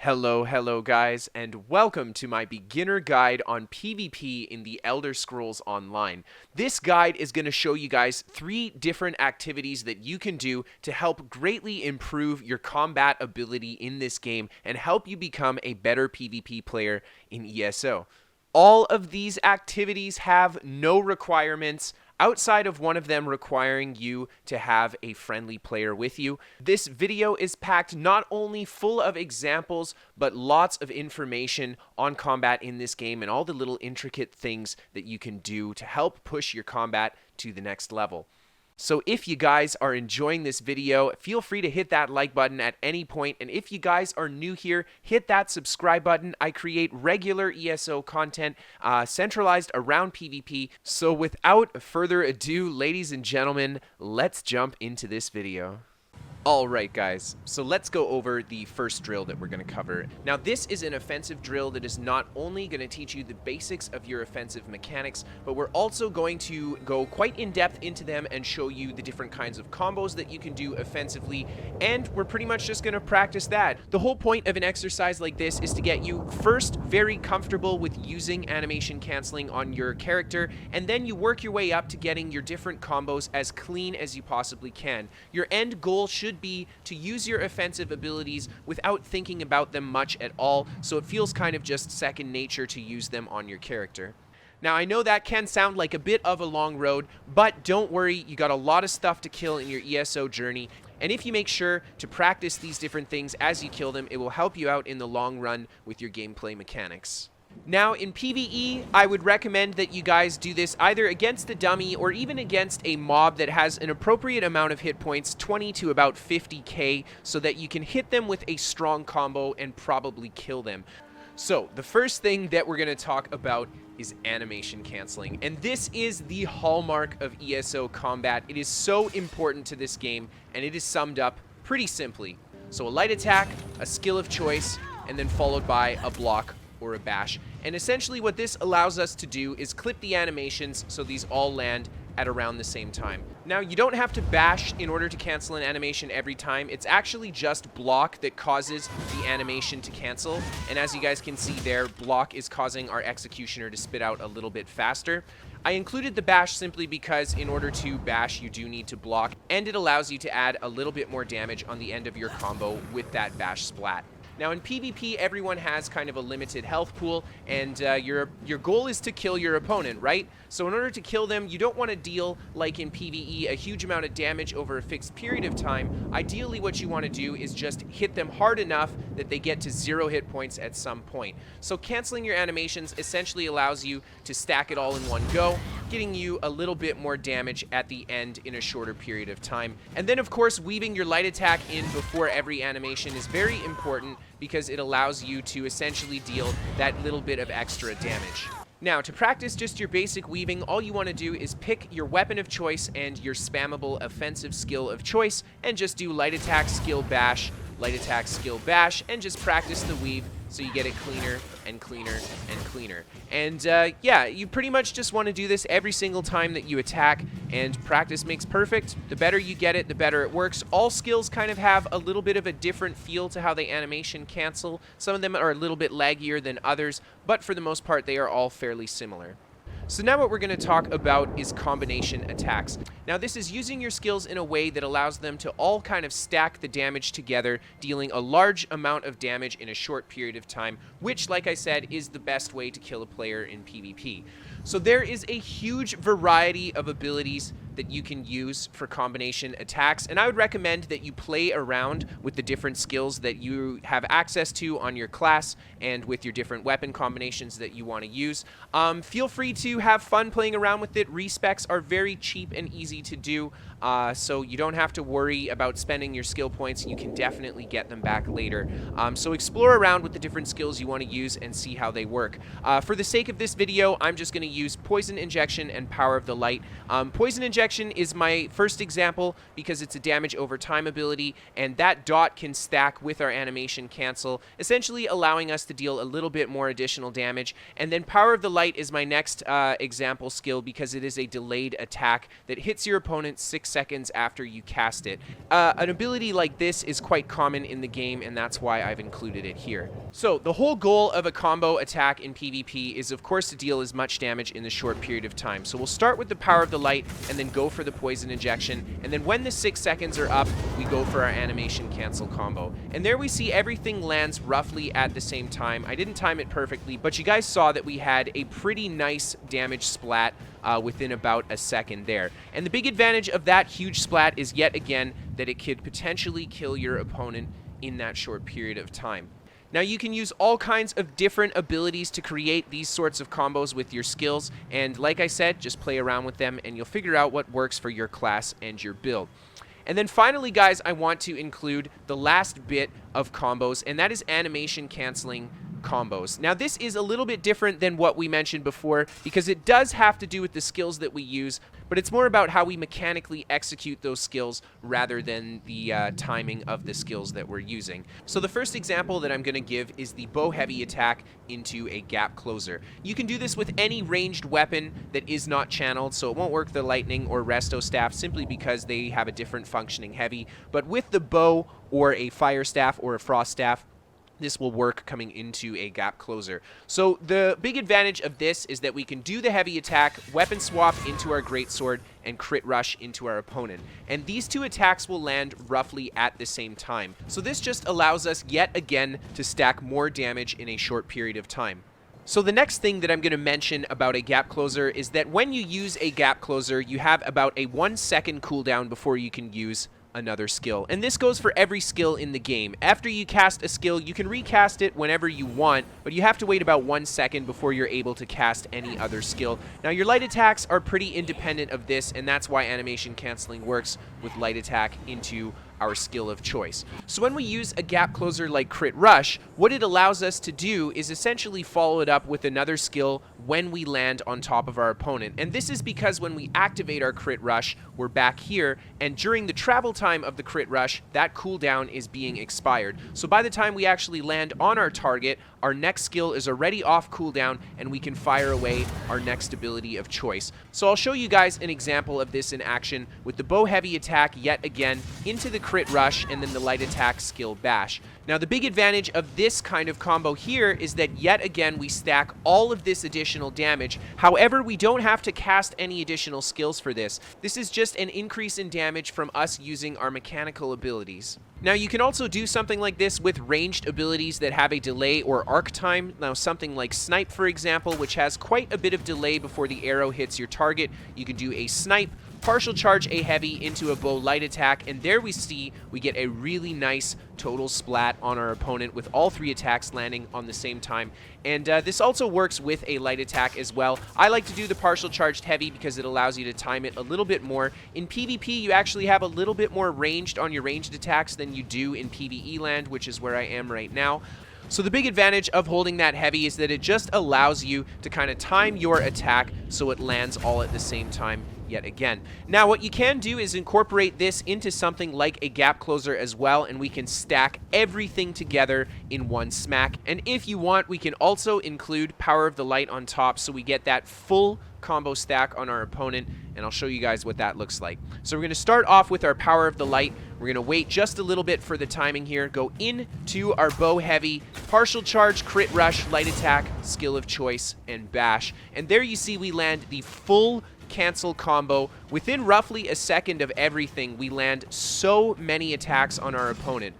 Hello guys, and welcome to my beginner guide on PvP in the Elder Scrolls Online. This guide is going to show you guys 3 different activities that you can do to help greatly improve your combat ability in this game and help you become a better PvP player in ESO. All of these activities have no requirements outside of one of them requiring you to have a friendly player with you. This video is packed not only full of examples, but lots of information on combat in this game and all the little intricate things that you can do to help push your combat to the next level. So if you guys are enjoying this video, feel free to hit that like button at any point. And if you guys are new here, hit that subscribe button. I create regular ESO content centralized around PvP. So without further ado, ladies and gentlemen, let's jump into this video. Alright guys, so let's go over the first drill that we're going to cover. Now this is an offensive drill that is not only going to teach you the basics of your offensive mechanics, but we're also going to go quite in depth into them and show you the different kinds of combos that you can do offensively, and we're pretty much just going to practice that. The whole point of an exercise like this is to get you first very comfortable with using animation canceling on your character, and then you work your way up to getting your different combos as clean as you possibly can. Your end goal should be to use your offensive abilities without thinking about them much at all, so it feels kind of just second nature to use them on your character. Now, I know that can sound like a bit of a long road, but don't worry, you got a lot of stuff to kill in your ESO journey, and if you make sure to practice these different things as you kill them, it will help you out in the long run with your gameplay mechanics. Now, in PvE, I would recommend that you guys do this either against the dummy or even against a mob that has an appropriate amount of hit points, 20 to about 50k, so that you can hit them with a strong combo and probably kill them. So, the first thing that we're going to talk about is animation canceling, and this is the hallmark of ESO combat. It is so important to this game, and it is summed up pretty simply. So, a light attack, a skill of choice, and then followed by a block or a bash. And essentially what this allows us to do is clip the animations so these all land at around the same time. Now, you don't have to bash in order to cancel an animation every time. It's actually just block that causes the animation to cancel. And as you guys can see there, block is causing our executioner to spit out a little bit faster. I included the bash simply because in order to bash, you do need to block, and it allows you to add a little bit more damage on the end of your combo with that bash splat. Now, in PvP, everyone has kind of a limited health pool, and your goal is to kill your opponent, right? So in order to kill them, you don't want to deal, like in PvE, a huge amount of damage over a fixed period of time. Ideally, what you want to do is just hit them hard enough that they get to 0 hit points at some point. So canceling your animations essentially allows you to stack it all in one go, getting you a little bit more damage at the end in a shorter period of time. And then, of course, weaving your light attack in before every animation is very important because it allows you to essentially deal that little bit of extra damage. Now, to practice just your basic weaving, all you want to do is pick your weapon of choice and your spammable offensive skill of choice, and just do light attack, skill, bash, light attack, skill, bash, and just practice the weave so you get it cleaner and cleaner and cleaner. And yeah, you pretty much just want to do this every single time that you attack, and practice makes perfect. The better you get it, the better it works. All skills kind of have a little bit of a different feel to how they animation cancel. Some of them are a little bit laggier than others, but for the most part, they are all fairly similar. So now what we're going to talk about is combination attacks. Now, this is using your skills in a way that allows them to all kind of stack the damage together, dealing a large amount of damage in a short period of time, which, like I said, is the best way to kill a player in PvP. So there is a huge variety of abilities that you can use for combination attacks, and I would recommend that you play around with the different skills that you have access to on your class and with your different weapon combinations that you want to use. Feel free to have fun playing around with it. Respecs are very cheap and easy to do, so you don't have to worry about spending your skill points. You can definitely get them back later. So explore around with the different skills you want to use and see how they work. For the sake of this video, I'm just going to use Poison Injection and Power of the Light. Poison Injection Injection is my first example because it's a damage over time ability, and that dot can stack with our animation cancel, essentially allowing us to deal a little bit more additional damage. And then Power of the Light is my next example skill because it is a delayed attack that hits your opponent 6 seconds after you cast it. An ability like this is quite common in the game, and that's why I've included it here. So the whole goal of a combo attack in PvP is of course to deal as much damage in the short period of time. So we'll start with the Power of the Light and then go for the Poison Injection, and then when the 6 seconds are up, we go for our animation cancel combo. And there we see everything lands roughly at the same time. I didn't time it perfectly, but you guys saw that we had a pretty nice damage splat within about a second there. And the big advantage of that huge splat is yet again that it could potentially kill your opponent in that short period of time. Now you can use all kinds of different abilities to create these sorts of combos with your skills, and like I said, just play around with them and you'll figure out what works for your class and your build. And then finally, guys, I want to include the last bit of combos, and that is animation canceling combos. Now this is a little bit different than what we mentioned before because it does have to do with the skills that we use, but it's more about how we mechanically execute those skills rather than the timing of the skills that we're using. So the first example that I'm going to give is the bow heavy attack into a gap closer. You can do this with any ranged weapon that is not channeled, so it won't work the lightning or resto staff simply because they have a different functioning heavy, but with the bow or a fire staff or a frost staff, this will work coming into a gap closer. So the big advantage of this is that we can do the heavy attack, weapon swap into our greatsword, and crit rush into our opponent. And these two attacks will land roughly at the same time. So this just allows us yet again to stack more damage in a short period of time. So the next thing that I'm going to mention about a gap closer is that when you use a gap closer, you have about a 1 second cooldown before you can use another skill. And this goes for every skill in the game. After you cast a skill, you can recast it whenever you want, but you have to wait about 1 second before you're able to cast any other skill. Now your light attacks are pretty independent of this, and that's why animation canceling works with light attack into our skill of choice. So when we use a gap closer like Crit Rush, what it allows us to do is essentially follow it up with another skill when we land on top of our opponent. And this is because when we activate our Crit Rush, we're back here, and during the travel time of the Crit Rush, that cooldown is being expired. So by the time we actually land on our target, our next skill is already off cooldown, and we can fire away our next ability of choice. So I'll show you guys an example of this in action with the bow heavy attack yet again into the Crit Rush and then the light attack skill bash. Now the big advantage of this kind of combo here is that yet again we stack all of this additional damage. However, we don't have to cast any additional skills for this. This is just an increase in damage from us using our mechanical abilities. Now you can also do something like this with ranged abilities that have a delay or arc time. Now something like Snipe, for example, which has quite a bit of delay before the arrow hits your target. You can do a Snipe, partial charge a heavy into a bow light attack, and there we see we get a really nice total splat on our opponent with all 3 attacks landing on the same time. And this also works with a light attack as well. I like to do the partial charged heavy because it allows you to time it a little bit more. In PvP, you actually have a little bit more ranged on your ranged attacks than you do in PvE land, which is where I am right now. So the big advantage of holding that heavy is that it just allows you to kind of time your attack so it lands all at the same time yet again. Now what you can do is incorporate this into something like a gap closer as well, and we can stack everything together in one smack. And if you want, we can also include Power of the Light on top so we get that full combo stack on our opponent, and I'll show you guys what that looks like. So we're going to start off with our Power of the Light. We're going to wait just a little bit for the timing here, go into our bow heavy, partial charge, crit rush, light attack, skill of choice, and bash. And there you see we land the full cancel combo. Within roughly a second of everything, we land so many attacks on our opponent.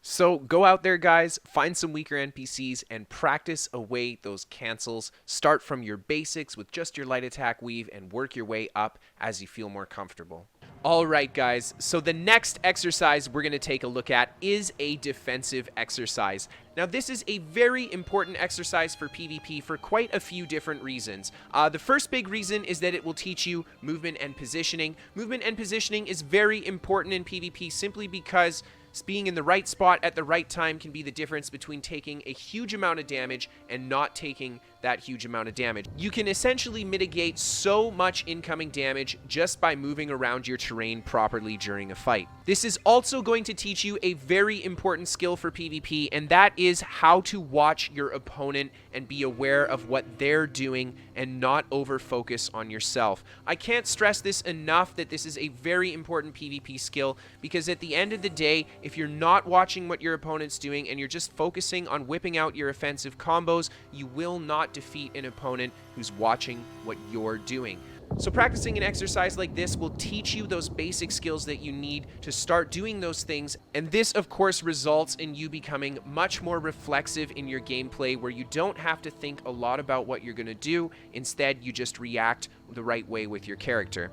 So go out there, guys, find some weaker NPCs and practice away those cancels. Start from your basics with just your light attack weave and work your way up as you feel more comfortable. All right, guys, so the next exercise we're going to take a look at is a defensive exercise. Now, this is a very important exercise for PvP for quite a few different reasons. The first big reason is that it will teach you movement and positioning. Movement and positioning is very important in PvP simply because being in the right spot at the right time can be the difference between taking a huge amount of damage and not taking that huge amount of damage. You can essentially mitigate so much incoming damage just by moving around your terrain properly during a fight. This is also going to teach you a very important skill for PvP, and that is how to watch your opponent and be aware of what they're doing and not over-focus on yourself. I can't stress this enough that this is a very important PvP skill, because at the end of the day, if you're not watching what your opponent's doing and you're just focusing on whipping out your offensive combos, you will not defeat an opponent who's watching what you're doing. So practicing an exercise like this will teach you those basic skills that you need to start doing those things, and this of course results in you becoming much more reflexive in your gameplay, where you don't have to think a lot about what you're going to do. Instead, you just react the right way with your character.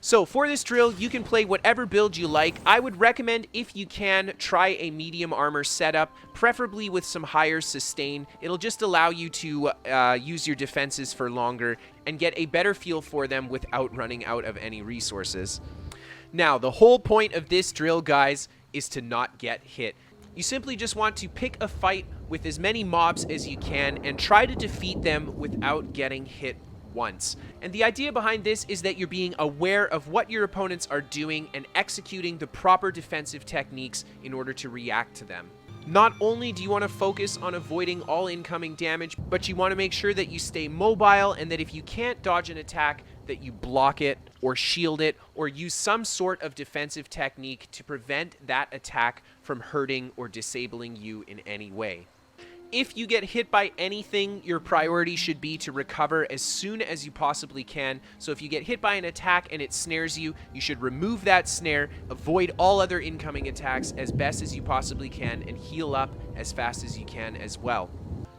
So for this drill, you can play whatever build you like. I would recommend, if you can, try a medium armor setup, preferably with some higher sustain. It'll just allow you to use your defenses for longer and get a better feel for them without running out of any resources. Now, the whole point of this drill, guys, is to not get hit. You simply just want to pick a fight with as many mobs as you can and try to defeat them without getting hit once. And the idea behind this is that you're being aware of what your opponents are doing and executing the proper defensive techniques in order to react to them. Not only do you want to focus on avoiding all incoming damage, but you want to make sure that you stay mobile, and that if you can't dodge an attack, that you block it or shield it or use some sort of defensive technique to prevent that attack from hurting or disabling you in any way. If you get hit by anything, your priority should be to recover as soon as you possibly can. So if you get hit by an attack and it snares you, you should remove that snare, avoid all other incoming attacks as best as you possibly can, and heal up as fast as you can as well.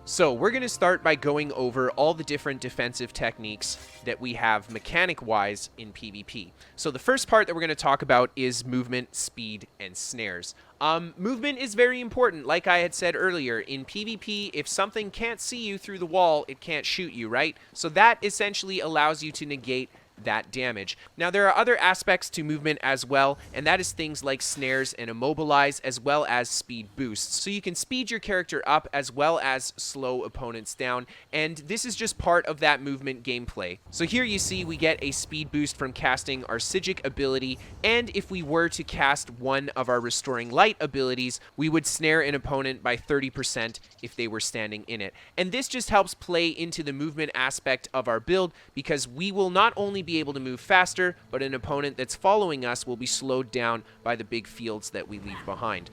So we're going to start by going over all the different defensive techniques that we have mechanic-wise in PvP. So the first part that we're going to talk about is movement, speed, and snares. Movement is very important. Like I had said earlier, in PvP, if something can't see you through the wall, it can't shoot you, right? So that essentially allows you to negate that damage. Now, there are other aspects to movement as well, and that is things like snares and immobilize, as well as speed boosts. So you can speed your character up as well as slow opponents down, and this is just part of that movement gameplay. So here you see we get a speed boost from casting our Psijic ability, and if we were to cast one of our Restoring Light abilities, we would snare an opponent by 30% if they were standing in it. And this just helps play into the movement aspect of our build, because we will not only be able to move faster, but an opponent that's following us will be slowed down by the big fields that we leave behind.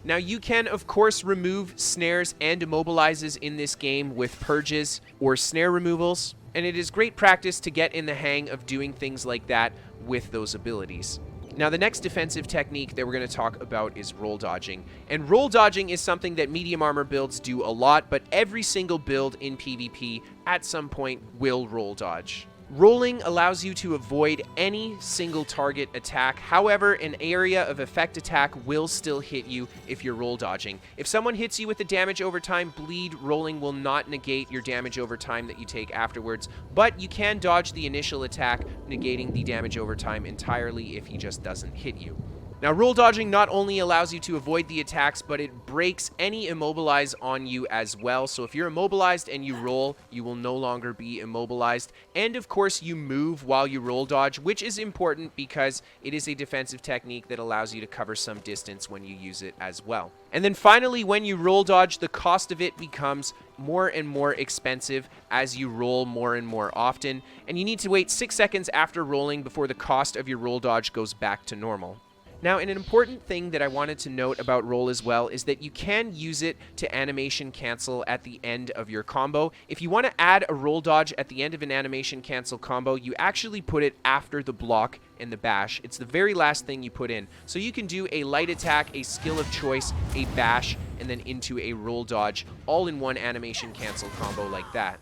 Now, you can, of course, remove snares and immobilizes in this game with purges or snare removals, and it is great practice to get in the hang of doing things like that with those abilities. Now, the next defensive technique that we're going to talk about is roll dodging. And roll dodging is something that medium armor builds do a lot, but every single build in PvP at some point will roll dodge. Rolling allows you to avoid any single target attack. However, an area of effect attack will still hit you if you're roll dodging. If someone hits you with the damage over time bleed, rolling will not negate your damage over time that you take afterwards, but you can dodge the initial attack, negating the damage over time entirely if he just doesn't hit you. Now, roll dodging not only allows you to avoid the attacks, but it breaks any immobilize on you as well. So if you're immobilized and you roll, you will no longer be immobilized. And of course, you move while you roll dodge, which is important because it is a defensive technique that allows you to cover some distance when you use it as well. And then finally, when you roll dodge, the cost of it becomes more and more expensive as you roll more and more often. And you need to wait 6 seconds after rolling before the cost of your roll dodge goes back to normal. Now, an important thing that I wanted to note about roll as well is that you can use it to animation cancel at the end of your combo. If you want to add a roll dodge at the end of an animation cancel combo, you actually put it after the block and the bash. It's the very last thing you put in. So you can do a light attack, a skill of choice, a bash, and then into a roll dodge, all in one animation cancel combo like that.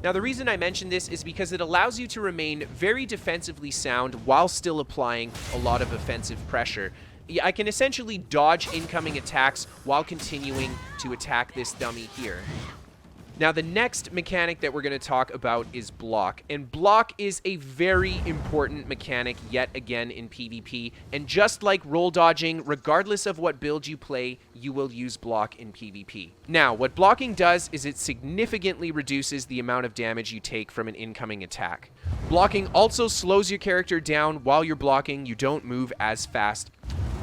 Now, the reason I mention this is because it allows you to remain very defensively sound while still applying a lot of offensive pressure. I can essentially dodge incoming attacks while continuing to attack this dummy here. Now, the next mechanic that we're going to talk about is block. And block is a very important mechanic yet again in PvP. And just like roll dodging, regardless of what build you play, you will use block in PvP. Now, what blocking does is it significantly reduces the amount of damage you take from an incoming attack. Blocking also slows your character down. While you're blocking, you don't move as fast.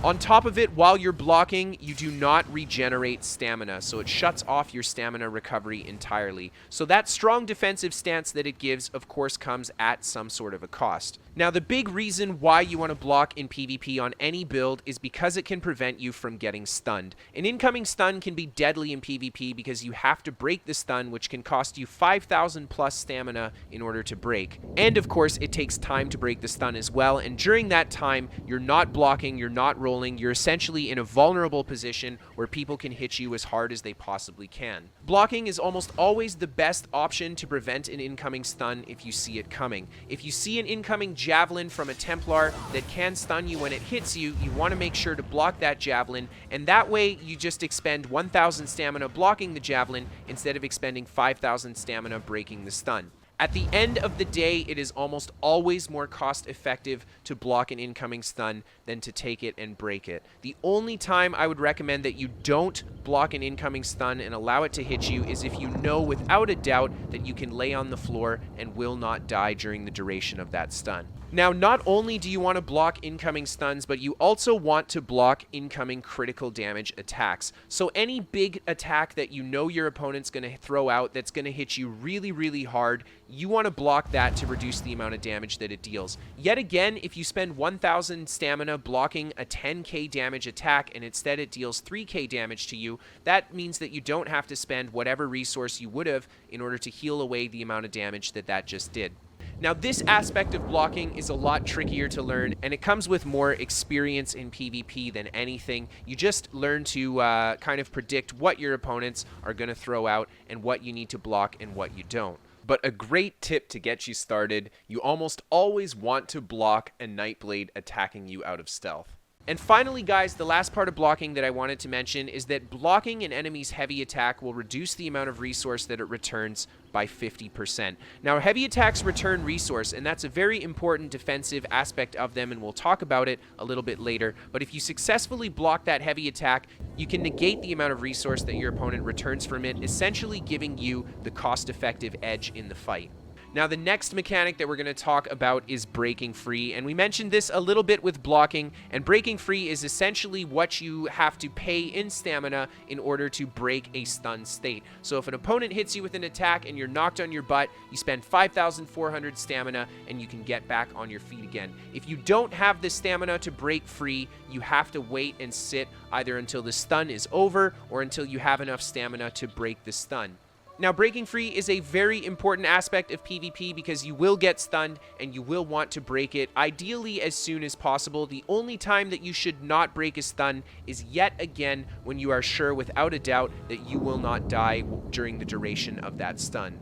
On top of it, while you're blocking, you do not regenerate stamina, so it shuts off your stamina recovery entirely. So that strong defensive stance that it gives, of course, comes at some sort of a cost. Now, the big reason why you want to block in PvP on any build is because it can prevent you from getting stunned. An incoming stun can be deadly in PvP because you have to break the stun, which can cost you 5,000 plus stamina in order to break. And of course, it takes time to break the stun as well, and during that time, you're not blocking, you're not rolling, you're essentially in a vulnerable position where people can hit you as hard as they possibly can. Blocking is almost always the best option to prevent an incoming stun if you see it coming. If you see an incoming javelin from a Templar that can stun you when it hits you, you want to make sure to block that javelin, and that way you just expend 1,000 stamina blocking the javelin instead of expending 5,000 stamina breaking the stun. At the end of the day, it is almost always more cost effective to block an incoming stun than to take it and break it. The only time I would recommend that you don't block an incoming stun and allow it to hit you is if you know without a doubt that you can lay on the floor and will not die during the duration of that stun. Now, not only do you want to block incoming stuns, but you also want to block incoming critical damage attacks. So any big attack that you know your opponent's going to throw out that's going to hit you really, really hard, you want to block that to reduce the amount of damage that it deals. Yet again, if you spend 1,000 stamina blocking a 10k damage attack and instead it deals 3k damage to you, that means that you don't have to spend whatever resource you would have in order to heal away the amount of damage that that just did. Now, this aspect of blocking is a lot trickier to learn, and it comes with more experience in PvP than anything. You just learn to kind of predict what your opponents are going to throw out and what you need to block and what you don't. But a great tip to get you started, you almost always want to block a Nightblade attacking you out of stealth. And finally, guys, the last part of blocking that I wanted to mention is that blocking an enemy's heavy attack will reduce the amount of resource that it returns by 50%. Now, heavy attacks return resource, and that's a very important defensive aspect of them, and we'll talk about it a little bit later. But if you successfully block that heavy attack, you can negate the amount of resource that your opponent returns from it, essentially giving you the cost-effective edge in the fight. Now, the next mechanic that we're going to talk about is breaking free, and we mentioned this a little bit with blocking, and breaking free is essentially what you have to pay in stamina in order to break a stun state. So if an opponent hits you with an attack and you're knocked on your butt, you spend 5,400 stamina and you can get back on your feet again. If you don't have the stamina to break free, you have to wait and sit either until the stun is over or until you have enough stamina to break the stun. Now, breaking free is a very important aspect of PvP because you will get stunned and you will want to break it, ideally as soon as possible. The only time that you should not break a stun is yet again when you are sure without a doubt that you will not die during the duration of that stun.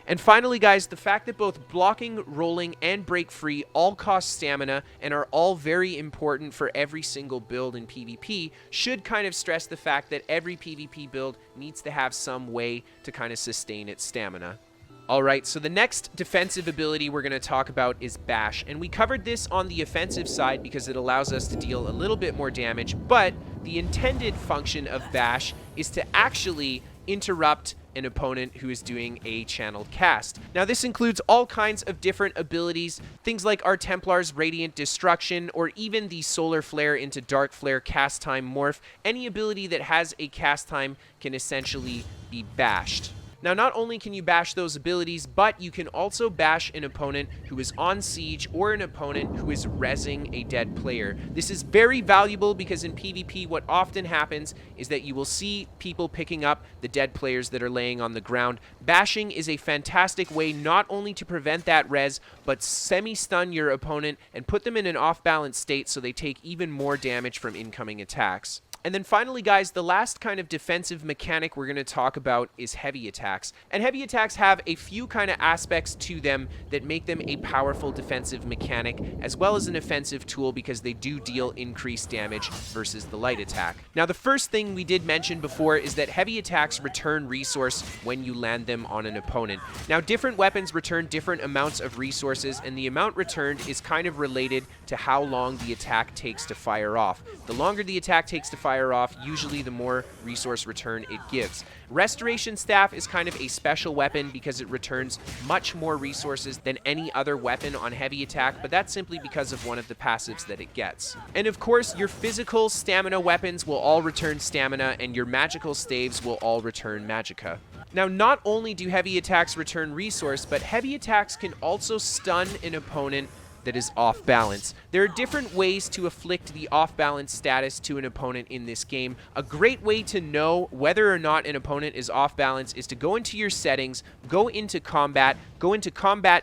And finally, guys, the fact that both blocking, rolling, and break free all cost stamina and are all very important for every single build in PvP should kind of stress the fact that every PvP build needs to have some way to kind of sustain its stamina. Alright, so the next defensive ability we're going to talk about is Bash, and we covered this on the offensive side because it allows us to deal a little bit more damage, but the intended function of Bash is to actually interrupt an opponent who is doing a channeled cast. Now, this includes all kinds of different abilities, things like our Templar's Radiant Destruction, or even the Solar Flare into Dark Flare cast time morph. Any ability that has a cast time can essentially be bashed. Now, not only can you bash those abilities, but you can also bash an opponent who is on siege or an opponent who is rezzing a dead player. This is very valuable because in PvP, what often happens is that you will see people picking up the dead players that are laying on the ground. Bashing is a fantastic way not only to prevent that res, but semi-stun your opponent and put them in an off-balance state so they take even more damage from incoming attacks. And then finally, guys, the last kind of defensive mechanic we're going to talk about is heavy attacks. And heavy attacks have a few kind of aspects to them that make them a powerful defensive mechanic, as well as an offensive tool, because they do deal increased damage versus the light attack. Now, the first thing we did mention before is that heavy attacks return resource when you land them on an opponent. Now, different weapons return different amounts of resources, and the amount returned is kind of related to how long the attack takes to fire off. The longer the attack takes to fire off, usually the more resource return it gives. Restoration Staff is kind of a special weapon because it returns much more resources than any other weapon on heavy attack, but that's simply because of one of the passives that it gets. And of course, your physical stamina weapons will all return stamina, and your magical staves will all return magicka. Now, not only do heavy attacks return resource, but heavy attacks can also stun an opponent that is off balance. There are different ways to afflict the off balance status to an opponent in this game. A great way to know whether or not an opponent is off balance is to go into your settings, go into combat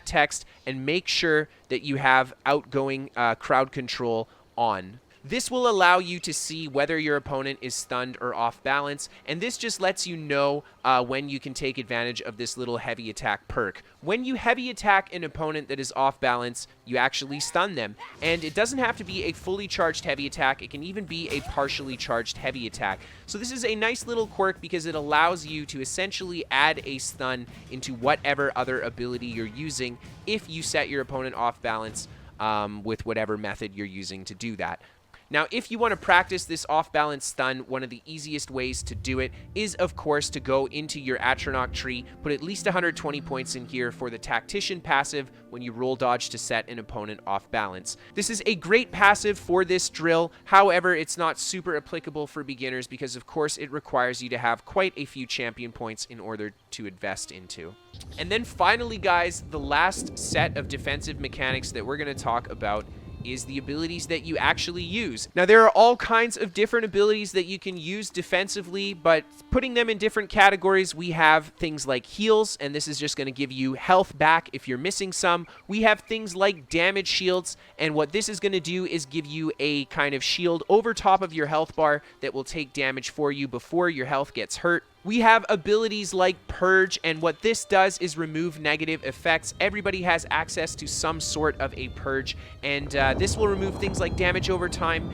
text, and make sure that you have outgoing crowd control on. This will allow you to see whether your opponent is stunned or off balance, and this just lets you know when you can take advantage of this little heavy attack perk. When you heavy attack an opponent that is off balance, you actually stun them, and it doesn't have to be a fully charged heavy attack. It can even be a partially charged heavy attack. So this is a nice little quirk because it allows you to essentially add a stun into whatever other ability you're using if you set your opponent off balance with whatever method you're using to do that. Now, if you want to practice this off-balance stun, one of the easiest ways to do it is, of course, to go into your Atronach tree, put at least 120 points in here for the Tactician passive when you roll dodge to set an opponent off balance. This is a great passive for this drill. However, it's not super applicable for beginners because, of course, it requires you to have quite a few champion points in order to invest into. And then finally, guys, the last set of defensive mechanics that we're going to talk about is the abilities that you actually use. Now, there are all kinds of different abilities that you can use defensively, but putting them in different categories, we have things like heals, and this is just going to give you health back if you're missing some. We have things like damage shields, and what this is going to do is give you a kind of shield over top of your health bar that will take damage for you before your health gets hurt. We have abilities like Purge, and what this does is remove negative effects. Everybody has access to some sort of a Purge, and this will remove things like damage over time,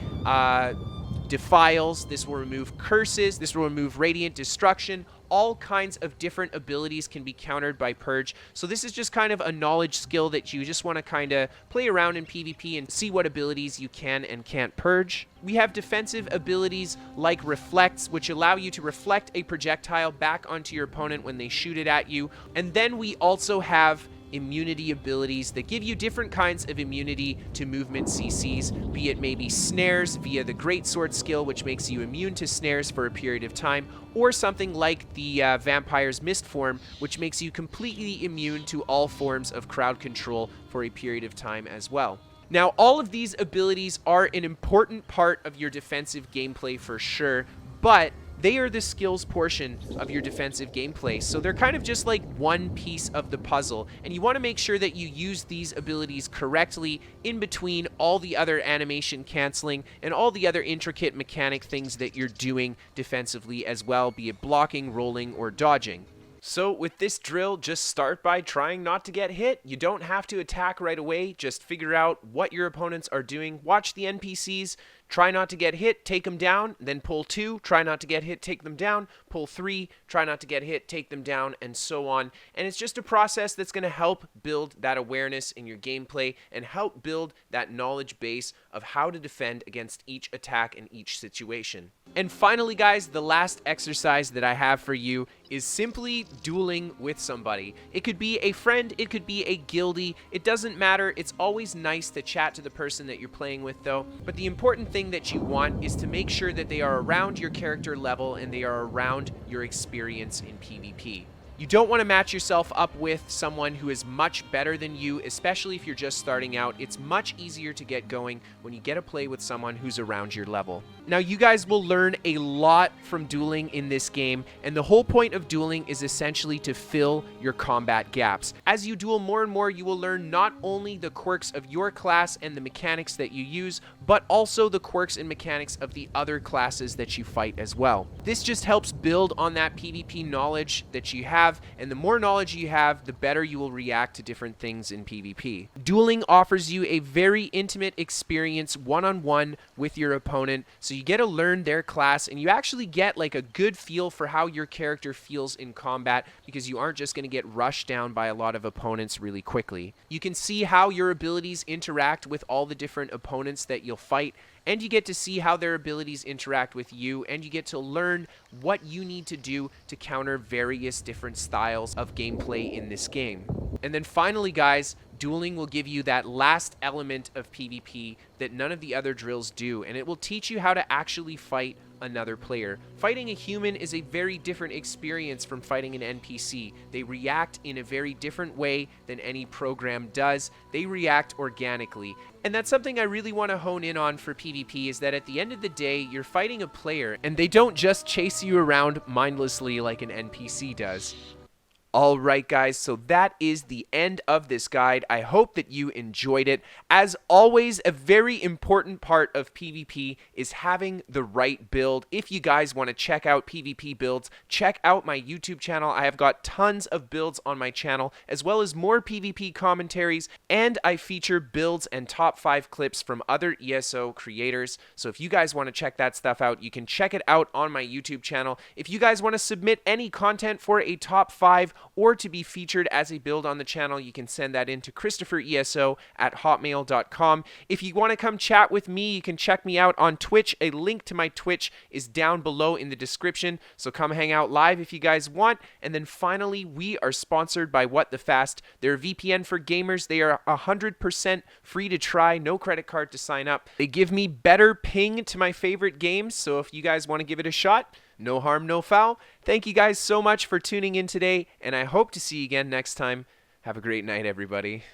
defiles, this will remove curses, this will remove radiant destruction. All kinds of different abilities can be countered by Purge. So this is just kind of a knowledge skill that you just want to kind of play around in PvP and see what abilities you can and can't purge. We have defensive abilities like Reflects, which allow you to reflect a projectile back onto your opponent when they shoot it at you. And then we also have immunity abilities that give you different kinds of immunity to movement CCs, be it maybe snares via the Greatsword skill, which makes you immune to snares for a period of time, or something like the Vampire's Mist form, which makes you completely immune to all forms of crowd control for a period of time as well. Now, all of these abilities are an important part of your defensive gameplay for sure, but they are the skills portion of your defensive gameplay, so they're kind of just like one piece of the puzzle, and you want to make sure that you use these abilities correctly in between all the other animation canceling and all the other intricate mechanic things that you're doing defensively as well, be it blocking, rolling, or dodging. So with this drill, just start by trying not to get hit. You don't have to attack right away. Just figure out what your opponents are doing. Watch the NPCs. Try not to get hit, take them down, then pull 2, try not to get hit, take them down, pull 3, try not to get hit, take them down, and so on. And it's just a process that's going to help build that awareness in your gameplay and help build that knowledge base of how to defend against each attack in each situation. And finally, guys, the last exercise that I have for you is simply dueling with somebody. It could be a friend, it could be a guildie, it doesn't matter. It's always nice to chat to the person that you're playing with though, but the important thing that you want is to make sure that they are around your character level and they are around your experience in PvP. You don't want to match yourself up with someone who is much better than you, especially if you're just starting out. It's much easier to get going when you get to play with someone who's around your level. Now, you guys will learn a lot from dueling in this game, and the whole point of dueling is essentially to fill your combat gaps. As you duel more and more, you will learn not only the quirks of your class and the mechanics that you use, but also the quirks and mechanics of the other classes that you fight as well. This just helps build on that PvP knowledge that you have, and the more knowledge you have, the better you will react to different things in PvP. Dueling offers you a very intimate experience one-on-one with your opponent, so you get to learn their class, and you actually get like a good feel for how your character feels in combat, because you aren't just going to get rushed down by a lot of opponents really quickly. You can see how your abilities interact with all the different opponents that you'll fight, and you get to see how their abilities interact with you, and you get to learn what you need to do to counter various different styles of gameplay in this game. And then finally, guys, dueling will give you that last element of PvP that none of the other drills do, and it will teach you how to actually fight another player. Fighting a human is a very different experience from fighting an NPC. They react in a very different way than any program does. They react organically. And that's something I really want to hone in on for PvP, is that at the end of the day, you're fighting a player, and they don't just chase you around mindlessly like an NPC does. Alright guys, so that is the end of this guide. I hope that you enjoyed it. As always, a very important part of PvP is having the right build. If you guys want to check out PvP builds, check out my YouTube channel. I have got tons of builds on my channel, as well as more PvP commentaries, and I feature builds and top 5 clips from other ESO creators. So if you guys want to check that stuff out, you can check it out on my YouTube channel. If you guys want to submit any content for a top 5 or to be featured as a build on the channel, you can send that in to KristoferESO@hotmail.com. If you want to come chat with me, you can check me out on Twitch. A link to my Twitch is down below in the description, so come hang out live if you guys want. And then finally, we are sponsored by What the Fast. They're a VPN for gamers. They are 100% free to try, no credit card to sign up. They give me better ping to my favorite games, so if you guys want to give it a shot, no harm, no foul. Thank you guys so much for tuning in today, and I hope to see you again next time. Have a great night, everybody.